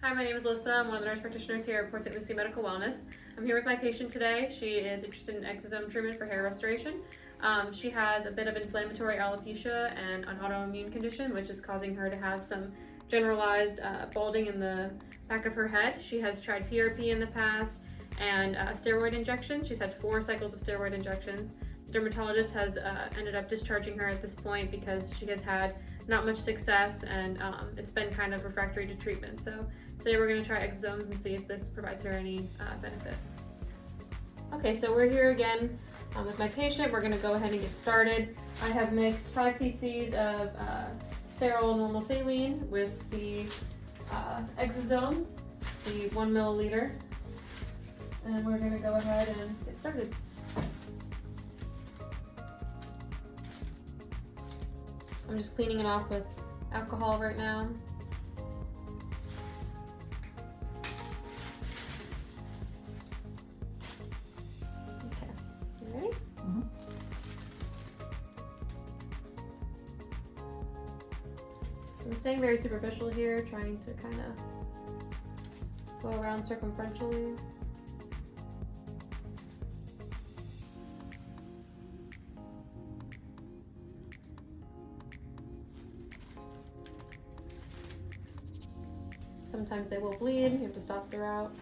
Hi, my name is Alyssa. I'm one of the nurse practitioners here at Port St. Lucie Medical Wellness. I'm here with my patient today. She is interested in exosome treatment for hair restoration. She has a bit of inflammatory alopecia and an autoimmune condition, which is causing her to have some generalized balding in the back of her head. She has tried PRP in the past and steroid injections. She's had 4 cycles of steroid injections. The dermatologist has ended up discharging her at this point because she has had not much success and it's been kind of refractory to treatment. So today we're going to try exosomes and see if this provides her any benefit. Okay, so we're here again with my patient. We're going to go ahead and get started. I have mixed 5 cc's of sterile normal saline with the exosomes, the 1 milliliter, and we're going to go ahead and get started. I'm just cleaning it off with alcohol right now. Okay, you ready? Mm-hmm. I'm staying very superficial here, trying to kind of go around circumferentially. Sometimes they will bleed, you have to stop the route.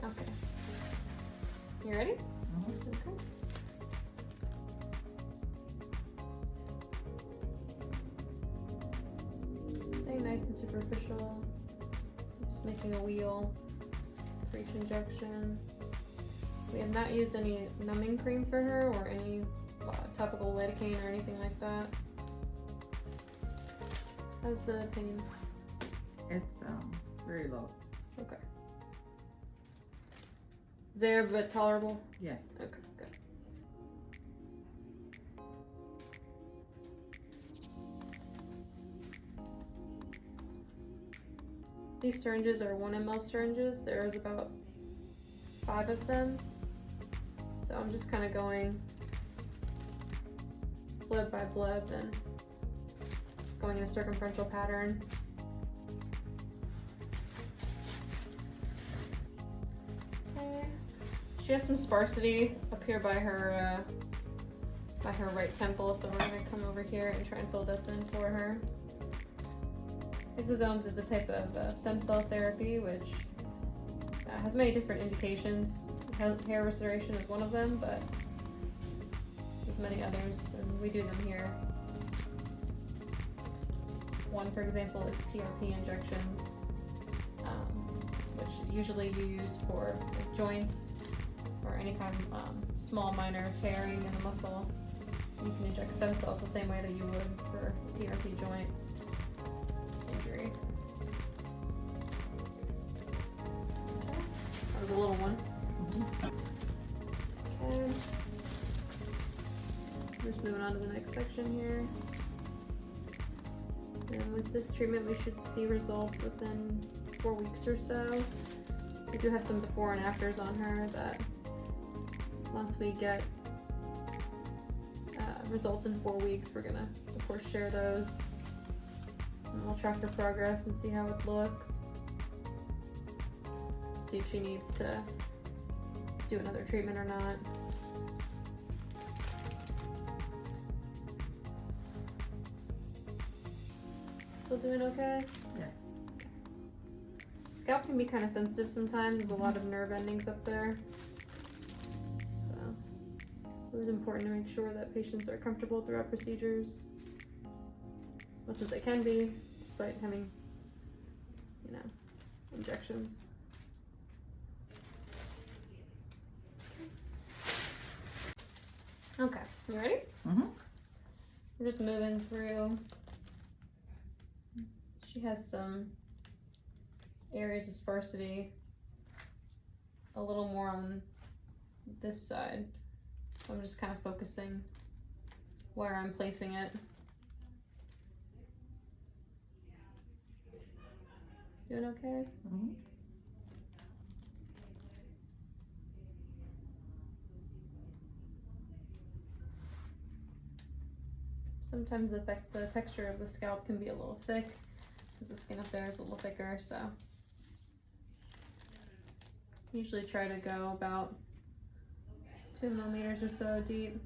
Okay. You ready? Mm-hmm. Okay. Stay nice and superficial. Just making a wheel for each injection. We have not used any numbing cream for her or any topical lidocaine or anything like that. How's the pain? It's very low. Okay. There, but tolerable? Yes. Okay, good. These syringes are 1 ml syringes. There's about 5 of them. So I'm just kind of going bleb by bleb and going in a circumferential pattern. Okay. She has some sparsity up here by her right temple, so we're gonna come over here and try and fill this in for her. Exosomes is a type of stem cell therapy which has many different indications. Hair restoration is one of them, but there's many others, and we do them here. One, for example, is PRP injections, which usually you use for joints or any kind of small minor tearing in a muscle. You can inject stem cells the same way that you would for a PRP joint injury. Okay. That was a little one. Okay. We're just moving on to the next section here. And with this treatment, we should see results within 4 weeks or so. We do have some before and afters on her that once we get results in 4 weeks, we're gonna, of course, share those. And we'll track her progress and see how it looks. See if she needs to do another treatment or not. Still doing okay? Yes. Scalp can be kind of sensitive sometimes. There's a lot of nerve endings up there. So it's always important to make sure that patients are comfortable throughout procedures as much as they can be, despite having, injections. Okay, you ready? Mm-hmm. We're just moving through. She has some areas of sparsity, a little more on this side. So I'm just kind of focusing where I'm placing it. Doing okay? Mm-hmm. Sometimes the texture of the scalp can be a little thick because the skin up there is a little thicker, so usually try to go about 2 millimeters or so deep.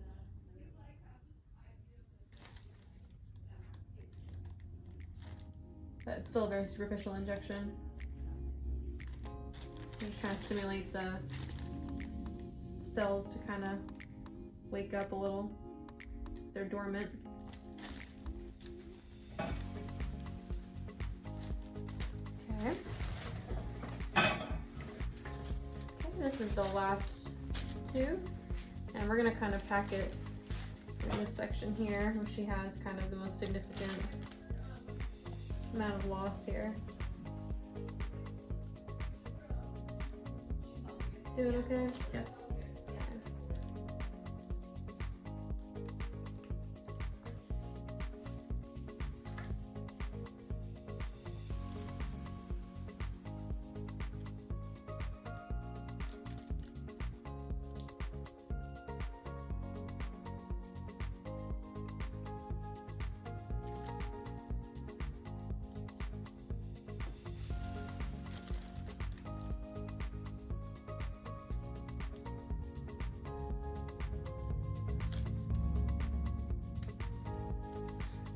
But it's still a very superficial injection. I'm just trying to stimulate the cells to kind of wake up a little. They're dormant. Okay. This is the last two, and we're gonna kind of pack it in this section here, where she has kind of the most significant amount of loss here. Doing okay? Yes.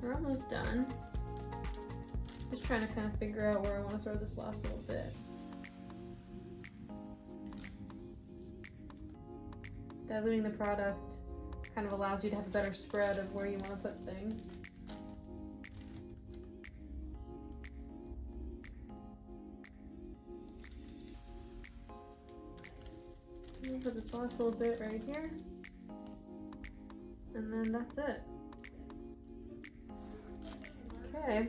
We're almost done. Just trying to kind of figure out where I want to throw this last little bit. Diluting the product kind of allows you to have a better spread of where you want to put things. I'm gonna put this last little bit right here. And then that's it. Okay.